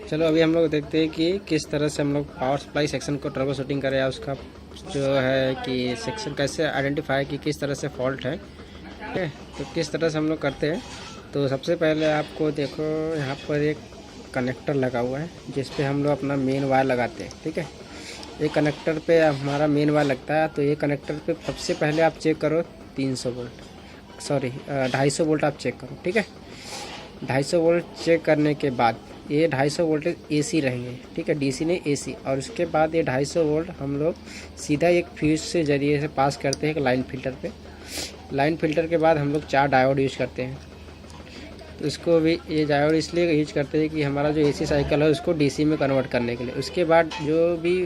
चलो अभी हम लोग देखते हैं कि किस तरह से हम लोग पावर सप्लाई सेक्शन को ट्रबल शूटिंग करें, या उसका जो है कि सेक्शन कैसे आइडेंटिफाई कि किस तरह से फॉल्ट है। ठीक है, तो किस तरह से हम लोग करते हैं। तो सबसे पहले आपको देखो यहाँ पर एक कनेक्टर लगा हुआ है जिस पे हम लोग अपना मेन वायर लगाते हैं। ठीक है, ये कनेक्टर पे हमारा मेन वायर लगता है। तो ये कनेक्टर पे सबसे पहले आप चेक करो 300 वोल्ट, सॉरी 250 वोल्ट आप चेक करो। ठीक है, 250 वोल्ट चेक करने के बाद ये 250 वोल्टेज एसी रहेंगे। ठीक है, डीसी नहीं एसी। और उसके बाद ये 250 वोल्ट हम लोग सीधा एक फ्यूज से ज़रिए से पास करते हैं एक लाइन फिल्टर पे। लाइन फिल्टर के बाद हम लोग 4 डायोड यूज करते हैं। तो इसको भी ये डायोड इसलिए यूज करते हैं कि हमारा जो एसी साइकिल है उसको डीसी में कन्वर्ट करने के लिए। उसके बाद जो भी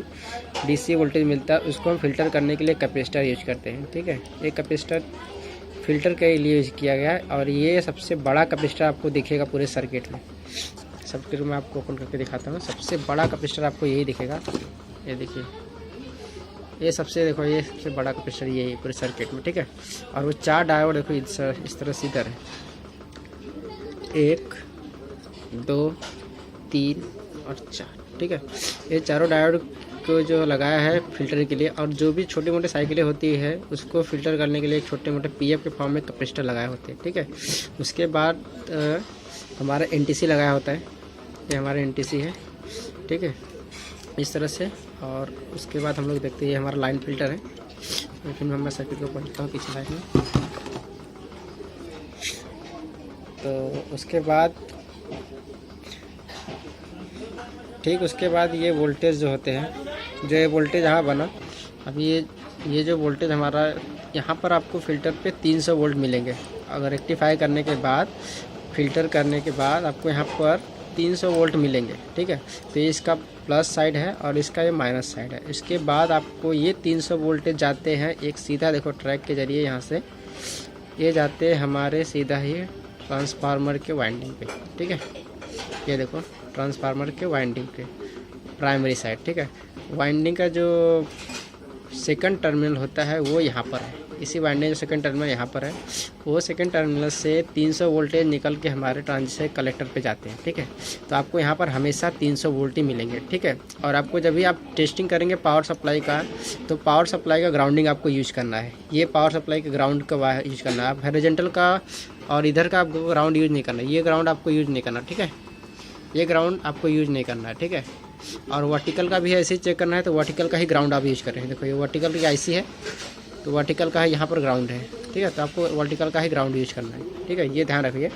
डीसी वोल्टेज मिलता है उसको हम फिल्टर करने के लिए कैपेसिटर यूज करते हैं। ठीक है, ये कैपेसिटर फिल्टर के लिए यूज किया गया है और ये सबसे बड़ा कैपेसिटर आपको दिखेगा पूरे सर्किट में। सर्किट में आपको ओपन करके दिखाता हूँ। सबसे बड़ा कैपेसिटर आपको यही दिखेगा, ये देखिए, ये सबसे देखो ये सबसे बड़ा कैपेसिटर यही पूरे सर्किट में। ठीक है, और वो 4 डायोड देखो इस तरह से इधर है, 1 2 3 और 4। ठीक है, ये चारों डायोड को जो लगाया है फिल्टर के लिए। और जो भी छोटी मोटी साइकिलें होती है उसको फिल्टर करने के लिए छोटे मोटे पीएफ के फॉर्म में कैपेसिटर लगाए होते हैं। ठीक है, उसके बाद हमारा एनटीसी लगाया होता है, ये हमारा एनटीसी है। ठीक है, इस तरह से। और उसके बाद हम लोग देखते हैं ये हमारा लाइन फिल्टर है। फिर मैं सर्किट को पढ़ता हूँ पीछे लाइन में। तो उसके बाद ठीक उसके बाद ये वोल्टेज जो होते हैं, जो ये वोल्टेज यहाँ बना, अब ये जो वोल्टेज हमारा यहाँ पर आपको फ़िल्टर पे 300 वोल्ट मिलेंगे। अगर रेक्टिफाई करने के बाद फ़िल्टर करने के बाद आपको यहाँ पर 300 वोल्ट मिलेंगे। ठीक है, तो ये इसका प्लस साइड है और इसका ये माइनस साइड है। इसके बाद आपको ये 300 वोल्टेज जाते हैं एक सीधा देखो ट्रैक के ज़रिए, यहाँ से ये जाते हैं हमारे सीधा ही ट्रांसफार्मर के वाइंडिंग पे। ठीक है, ये देखो ट्रांसफार्मर के वाइंडिंग पे प्राइमरी साइड। ठीक है, वाइंडिंग का जो सेकंड टर्मिनल होता है वो यहाँ पर है। इसी वाइंडिंग जो सेकंड टर्मिनल यहाँ पर है, वो सेकंड टर्मिनल से 300 वोल्टेज निकल के हमारे ट्रांजिस्टर कलेक्टर पे जाते हैं। ठीक है, तो आपको यहाँ पर हमेशा 300 वोल्ट ही मिलेंगे। ठीक है, और आपको जब भी आप टेस्टिंग करेंगे पावर सप्लाई का, तो पावर सप्लाई का ग्राउंडिंग आपको यूज करना है। ये पावर सप्लाई के ग्राउंड का यूज करना है। आप हॉरिजॉन्टल का और इधर का आपको ग्राउंड यूज नहीं करना है, ये ग्राउंड आपको यूज नहीं करना। ठीक है, ये ग्राउंड आपको यूज नहीं करना है। ठीक है, और वर्टिकल का भी ऐसे ही चेक करना है, तो वर्टिकल का ही ग्राउंड आप यूज कर रहे हैं। देखो ये वर्टिकल की आईसी है, तो वर्टिकल का है यहाँ पर ग्राउंड है। ठीक है, तो आपको वर्टिकल का ही ग्राउंड यूज करना है। ठीक है, ये ध्यान रखिए।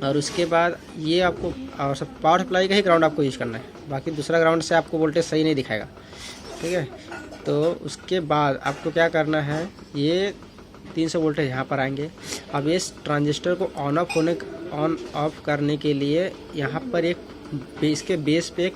और उसके बाद ये आपको और सब पावर सप्लाई का ही ग्राउंड आपको यूज करना है, बाकी दूसरा ग्राउंड से आपको वोल्टेज सही नहीं दिखाएगा। ठीक है, तो उसके बाद आपको क्या करना है, ये 300 वोल्टेज यहाँ पर आएंगे। अब इस ट्रांजिस्टर को ऑन ऑफ करने के लिए यहाँ पर एक इसके बेस पे एक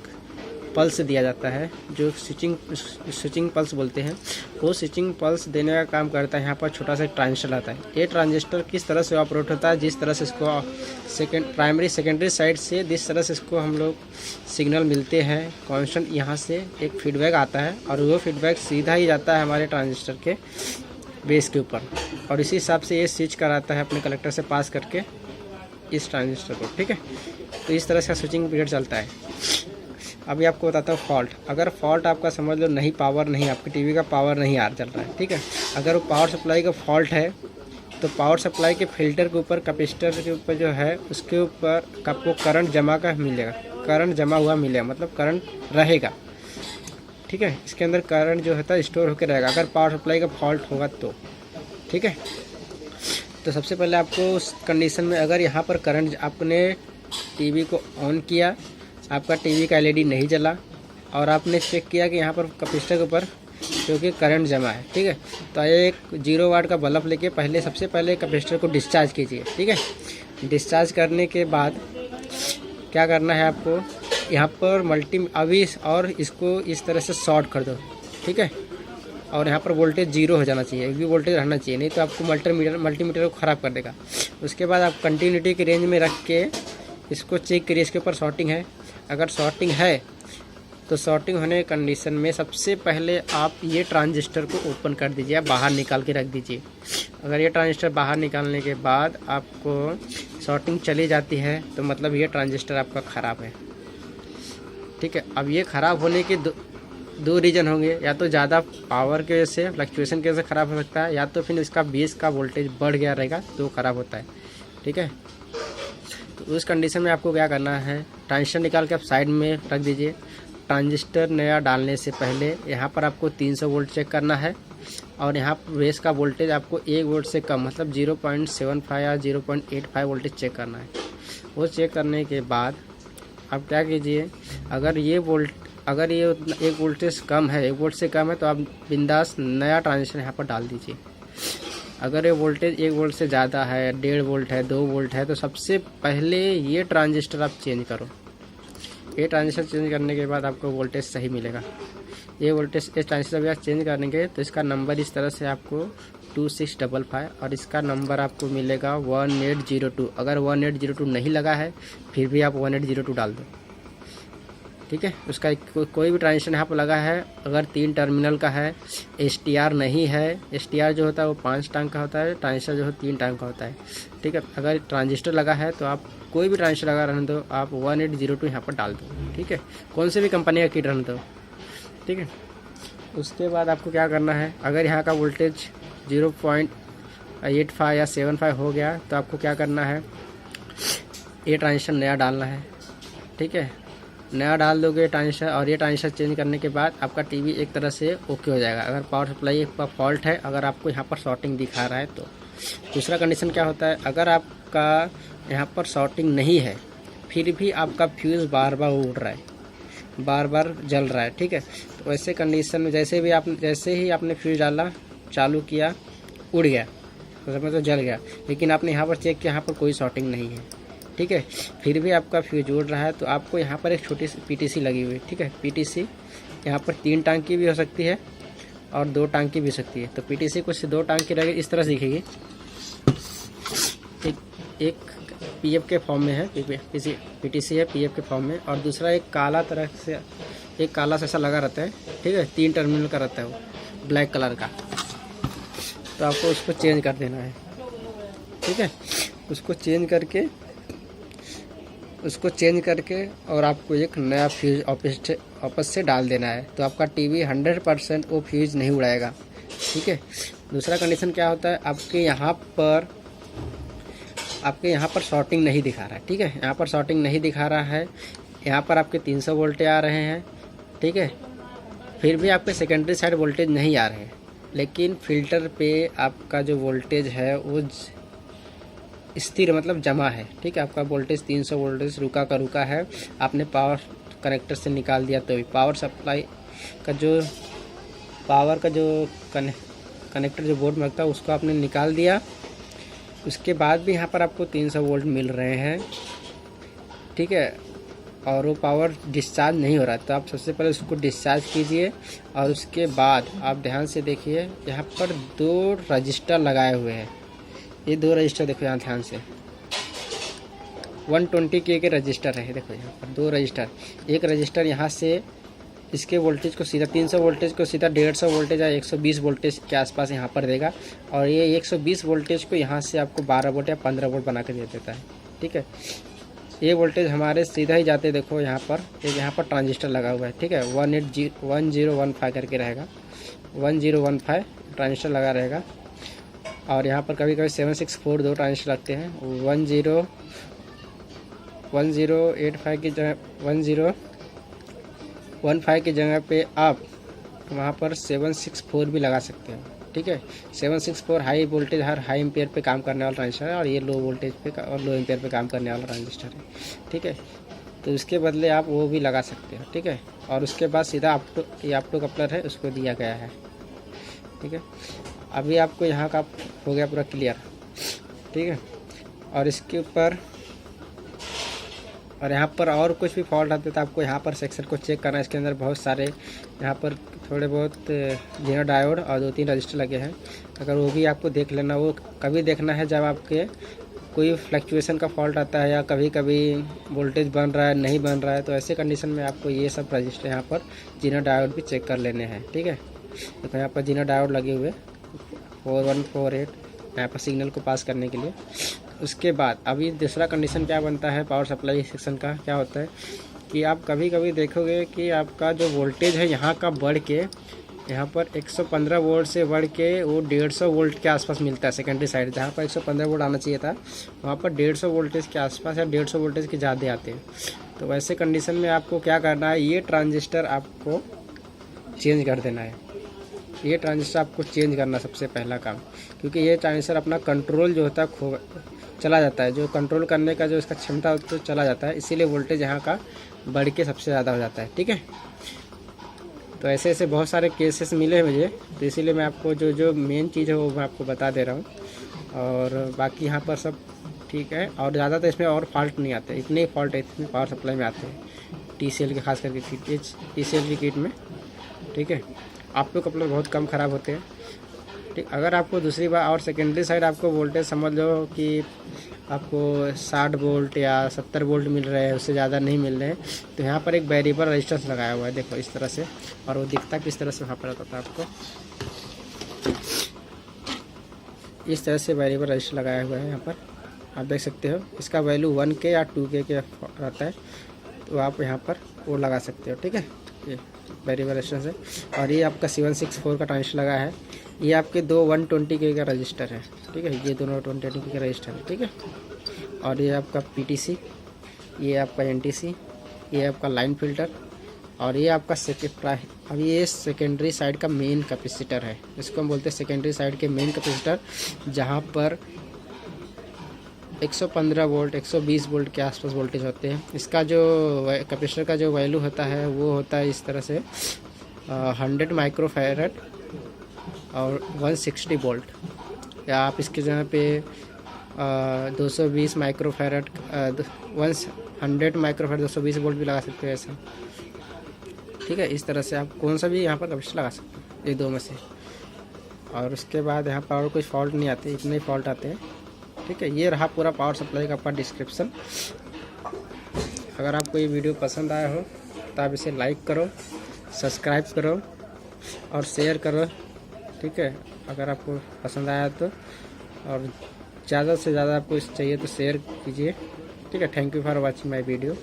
पल्स दिया जाता है, जो स्विचिंग पल्स बोलते हैं। वो स्विचिंग पल्स देने का काम करता है। यहाँ पर छोटा सा ट्रांजिस्टर आता है। ये ट्रांजिस्टर किस तरह से ऑपरेट होता है, जिस तरह से इसको प्राइमरी सेकेंडरी साइड से जिस तरह से इसको हम लोग सिग्नल मिलते हैं कांस्टेंट, यहाँ से एक फीडबैक आता है और वो फीडबैक सीधा ही जाता है हमारे ट्रांजिस्टर के बेस के ऊपर, और इसी हिसाब से ये स्विच कराता है अपने कलेक्टर से पास करके इस ट्रांजिस्टर को। ठीक है, तो इस तरह से स्विचिंग पीरियड चलता है। अभी आपको बताता हूँ फॉल्ट। अगर फॉल्ट आपका समझ लो नहीं, पावर नहीं, आपकी टीवी का पावर नहीं आ चल रहा है। ठीक है, अगर वो पावर सप्लाई का फॉल्ट है तो पावर सप्लाई के फिल्टर के ऊपर कैपेसिटर के ऊपर जो है उसके ऊपर आपको करंट जमा का मिलेगा, करंट जमा हुआ मिलेगा, मतलब करंट रहेगा। ठीक है, इसके अंदर करंट जो होता है स्टोर होकर रहेगा अगर पावर सप्लाई का फॉल्ट होगा तो। ठीक है, तो सबसे पहले आपको उस कंडीशन में अगर यहाँ पर करंट आपने टीवी को ऑन किया, आपका टीवी का एलईडी नहीं जला और आपने चेक किया कि यहाँ पर कैपेसिटर के ऊपर क्योंकि करंट जमा है। ठीक है, तो एक 0 वाट का बल्ब लेके सबसे पहले कैपेसिटर को डिस्चार्ज कीजिए। ठीक है, डिस्चार्ज करने के बाद क्या करना है आपको, यहाँ पर अभी और इसको इस तरह से शॉर्ट कर दो। ठीक है, और यहाँ पर वोल्टेज 0 हो जाना चाहिए, एक भी वोल्टेज रहना चाहिए, नहीं तो आपको मल्टीमीटर को ख़राब कर देगा। उसके बाद आप कंटिन्यूटी की रेंज में रख के इसको चेक करिए, इसके ऊपर शॉर्टिंग है। अगर शॉर्टिंग है तो शॉर्टिंग होने कंडीशन में सबसे पहले आप ये ट्रांजिस्टर को ओपन कर दीजिए, आप बाहर निकाल के रख दीजिए। अगर ये ट्रांजिस्टर बाहर निकालने के बाद आपको शॉर्टिंग चली जाती है तो मतलब ये ट्रांजिस्टर आपका ख़राब है। ठीक है। अब ये ख़राब होने के दो रीज़न होंगे, या तो ज़्यादा पावर की वजह से, फ्लक्चुएशन की वजह से ख़राब हो सकता है, या तो फिर इसका बेस का वोल्टेज बढ़ गया रहेगा तो ख़राब होता है, ठीक है। तो उस कंडीशन में आपको क्या करना है, ट्रांजिस्टर निकाल के आप साइड में रख दीजिए। ट्रांजिस्टर नया डालने से पहले यहाँ पर आपको 300 वोल्ट चेक करना है, और यहाँ बेस का वोल्टेज आपको 1 वोल्ट से कम, मतलब 0.75 या 0.85 वोल्टेज चेक करना है। वो चेक करने के बाद आप क्या कीजिए, अगर ये 1 वोल्टेज कम है, 1 वोल्ट से कम है, तो आप बिंदास नया ट्रांजिस्टर यहाँ पर डाल दीजिए। अगर ये वोल्टेज 1 वोल्ट से ज़्यादा है, 1.5 वोल्ट है, 2 वोल्ट है, तो सबसे पहले ये ट्रांजिस्टर आप चेंज करो। ये ट्रांजिस्टर चेंज करने के बाद आपको वोल्टेज सही मिलेगा। ये वोल्टेज इस ट्रांजिस्टर आप चेंज करेंगे तो इसका नंबर इस तरह से आपको 2655, और इसका नंबर आपको मिलेगा 1802। अगर 1802 नहीं लगा है फिर भी आप 1802 डाल दो, ठीक है। उसका कोई भी ट्रांजिस्टर यहाँ पर लगा है, अगर 3 टर्मिनल का है, STR नहीं है, STR जो होता है वो 5 टांग का होता है, ट्रांजिस्टर जो है 3 टांग का होता है, ठीक है। अगर ट्रांजिस्टर लगा है तो आप कोई भी ट्रांजिस्टर लगा रहने दो, आप 1802 यहाँ पर डाल दो, ठीक है। कौन से भी कंपनी का किट रहने दो, ठीक है। उसके बाद आपको क्या करना है, अगर यहाँ का वोल्टेज 0.85 या 75 हो गया तो आपको क्या करना है, ये ट्रांजिस्टर नया डालना है, ठीक है। नया डाल दोगे ट्रांजिस्टर, और ये ट्रांजिस्टर चेंज करने के बाद आपका टीवी एक तरह से ओके हो जाएगा। अगर पावर सप्लाई का फॉल्ट है, अगर आपको यहाँ पर शॉर्टिंग दिखा रहा है तो। दूसरा कंडीशन क्या होता है, अगर आपका यहाँ पर शॉर्टिंग नहीं है फिर भी आपका फ्यूज़ बार बार उड़ रहा है, बार बार जल रहा है, ठीक है। तो वैसे कंडीशन में जैसे ही आपने फ्यूज़ डाला, चालू किया, उड़ गया, तो समझ तो जल गया, लेकिन आपने यहाँ पर चेक किया, यहाँ पर कोई शॉर्टिंग नहीं है, ठीक है। फिर भी आपका फ्यूज उड़ रहा है तो आपको यहाँ पर एक छोटी सी PTC लगी हुई है, ठीक है। PTC यहाँ पर 3 टांग की भी हो सकती है और 2 टांग की भी हो सकती है। तो PTC कुछ 2 टांग की रहेगी, इस तरह से दिखेगी। एक PF के फॉर्म में है, PTC है PF के फॉर्म में, और दूसरा एक काला तरह से, एक काला सा लगा रहता है, ठीक है। 3 टर्मिनल का रहता है वो, ब्लैक कलर का। तो आपको उसको चेंज कर देना है, ठीक है। उसको चेंज करके और आपको एक नया फ्यूज वापस से डाल देना है, तो आपका टीवी 100% वो फ्यूज नहीं उड़ाएगा, ठीक है। दूसरा कंडीशन क्या होता है, आपके यहाँ पर शॉर्टिंग नहीं दिखा रहा है, ठीक है। यहाँ पर शॉर्टिंग नहीं दिखा रहा है, यहाँ पर आपके 300 वोल्टेज आ रहे हैं, ठीक है। फिर भी आपके सेकेंडरी साइड वोल्टेज नहीं आ रहे हैं, लेकिन फिल्टर पे आपका जो वोल्टेज है वो स्थिर, मतलब जमा है, ठीक है। आपका वोल्टेज 300 वोल्टेज रुका का है, आपने पावर कनेक्टर से निकाल दिया तो भी पावर सप्लाई का जो कनेक्टर जो बोर्ड में लगता है उसको आपने निकाल दिया, उसके बाद भी यहाँ पर आपको 300 वोल्ट मिल रहे हैं, ठीक है, और वो पावर डिस्चार्ज नहीं हो रहा है। तो आप सबसे पहले उसको डिस्चार्ज कीजिए, और उसके बाद आप ध्यान से देखिए, यहाँ पर 2 रजिस्टर लगाए हुए हैं। ये 2 रजिस्टर देखो यहाँ ध्यान से, 120 के रजिस्टर है, देखो यहाँ पर 2 रजिस्टर। एक रजिस्टर यहाँ से इसके वोल्टेज को सीधा 300 वोल्टेज को सीधा 150 वोल्टेज या 120 वोल्टेज के आसपास यहाँ पर देगा, और ये 120 वोल्टेज को यहाँ से आपको 12 वोल्ट या 15 वोल्ट बना कर दे देता है, ठीक है। ये वोल्टेज हमारे सीधा ही जाते, देखो यहाँ पर ट्रांजिस्टर लगा हुआ है, ठीक है। 1015 करके रहेगा, 1015 ट्रांजिस्टर लगा रहेगा, और यहाँ पर कभी कभी 764 2 ट्रांजिस्टर लगते हैं। 1085 की जगह 1015 की जगह पे आप वहाँ पर 764 भी लगा सकते हैं, ठीक है। 764 हाई वोल्टेज, हर हाई एम्पियर पे काम करने वाला ट्रांजिस्टर है, और ये लो वोल्टेज पे और लो एम्पियर पे काम करने वाला ट्रांजिस्टर है, ठीक है। तो इसके बदले आप वो भी लगा सकते हो, ठीक है। और उसके बाद सीधा ऑप्टो कपलर है, उसको दिया गया है, ठीक है। अभी आपको यहाँ का हो गया पूरा क्लियर, ठीक है। और इसके ऊपर और यहाँ पर और कुछ भी फॉल्ट आते तो आपको यहाँ पर सेक्शन को चेक करना है। इसके अंदर बहुत सारे यहाँ पर थोड़े बहुत जीरो डायोड और 2-3 रजिस्टर लगे हैं, अगर वो भी आपको देख लेना। वो कभी देखना है जब आपके कोई फ्लक्चुएशन का फॉल्ट आता है, या कभी कभी वोल्टेज बन रहा है नहीं बन रहा है, तो ऐसे कंडीशन में आपको ये सब रजिस्टर यहाँ पर जीरो डायोड भी चेक कर लेने हैं, ठीक है। तो यहाँ पर जीरो डायोड लगे हुए 4148 यहाँ पर सिग्नल को पास करने के लिए। उसके बाद अभी दूसरा कंडीशन क्या बनता है पावर सप्लाई सेक्शन का, क्या होता है कि आप कभी कभी देखोगे कि आपका जो वोल्टेज है यहाँ का बढ़ के यहाँ पर 115 वोल्ट से बढ़ के वो 150 वोल्ट के आसपास मिलता है सेकेंडरी साइड। जहाँ पर 115 वोल्ट आना चाहिए था वहाँ पर 150 वोल्टेज के आसपास या 150 वोल्टेज के ज़्यादा आते हैं। तो वैसे कंडीशन में आपको क्या करना है, ये ट्रांजिस्टर आपको चेंज कर देना है। ये ट्रांजिस्टर आपको चेंज करना सबसे पहला काम, क्योंकि ये ट्रांजिस्टर अपना कंट्रोल जो होता है चला जाता है, जो कंट्रोल करने का जो इसका क्षमता होती है तो चला जाता है, इसीलिए वोल्टेज यहाँ का बढ़ के सबसे ज़्यादा हो जाता है। ठीक है, तो ऐसे ऐसे बहुत सारे केसेस मिले हैं मुझे, तो इसीलिए मैं आपको जो जो मेन चीज़ है वो मैं आपको बता दे रहा हूँ। और बाकी यहाँ पर सब ठीक है, और ज़्यादातर इसमें और फॉल्ट नहीं आते, इतने फॉल्ट इतने पावर सप्लाई में आते हैं TCL के, खास करके TCL की किट में। ठीक है, आपके कपलर बहुत कम ख़राब होते हैं। ठीक, अगर आपको दूसरी बार और सेकेंडरी साइड आपको वोल्टेज समझ लो कि आपको 60 वोल्ट या 70 वोल्ट मिल रहे हैं, उससे ज़्यादा नहीं मिल रहे हैं, तो यहाँ पर एक वेरिएबल रेजिस्टेंस लगाया हुआ है, देखो इस तरह से, और वो दिखता किस तरह से वहाँ पर आता है आपको इस तरह से वेरिएबल रेजिस्टेंस लगाया हुआ है। यहाँ पर आप देख सकते हो, इसका वैल्यू 1K या 2K के रहता है, तो आप यहाँ पर वो लगा सकते हो। ठीक है, ये वेरिएबल रेजिस्टेंस है। और ये आपका 764 का ट्रांजिस्टर लगा है, ये आपके दो 120K का रजिस्टर है। ठीक है, ये दोनों 120K का रजिस्टर है। ठीक है, और ये आपका PTC, ये आपका NTC, ये आपका लाइन फिल्टर, और ये आपका अब ये सेकेंडरी साइड का मेन कैपेसिटर है, इसको हम बोलते हैं सेकेंडरी साइड के मेन कैपेसिटर, जहाँ पर 115 वोल्ट 120 वोल्ट के आसपास वोल्टेज होते हैं। इसका जो कैपेसिटर का जो वैल्यू होता है वो होता है इस तरह से 100 माइक्रोफैरड और 160 वोल्ट, या आप इसके जगह पे 220 माइक्रोफैरड 100 माइक्रोफैरड 220 वोल्ट भी लगा सकते हो ऐसा। ठीक है, इस तरह से आप कौन सा भी यहाँ पर कैपेसिटर लगा सकते हो, ये दो में से। और उसके बाद यहाँ पर और कोई फॉल्ट नहीं आते, इतने फॉल्ट आते हैं। ठीक है, ये रहा पूरा पावर सप्लाई का आपका डिस्क्रिप्शन। अगर आपको ये वीडियो पसंद आया हो तो आप इसे लाइक करो, सब्सक्राइब करो और शेयर करो। ठीक है, अगर आपको पसंद आया तो, और ज़्यादा से ज़्यादा आपको इस चाहिए तो शेयर कीजिए। ठीक है, thank you for watching my video.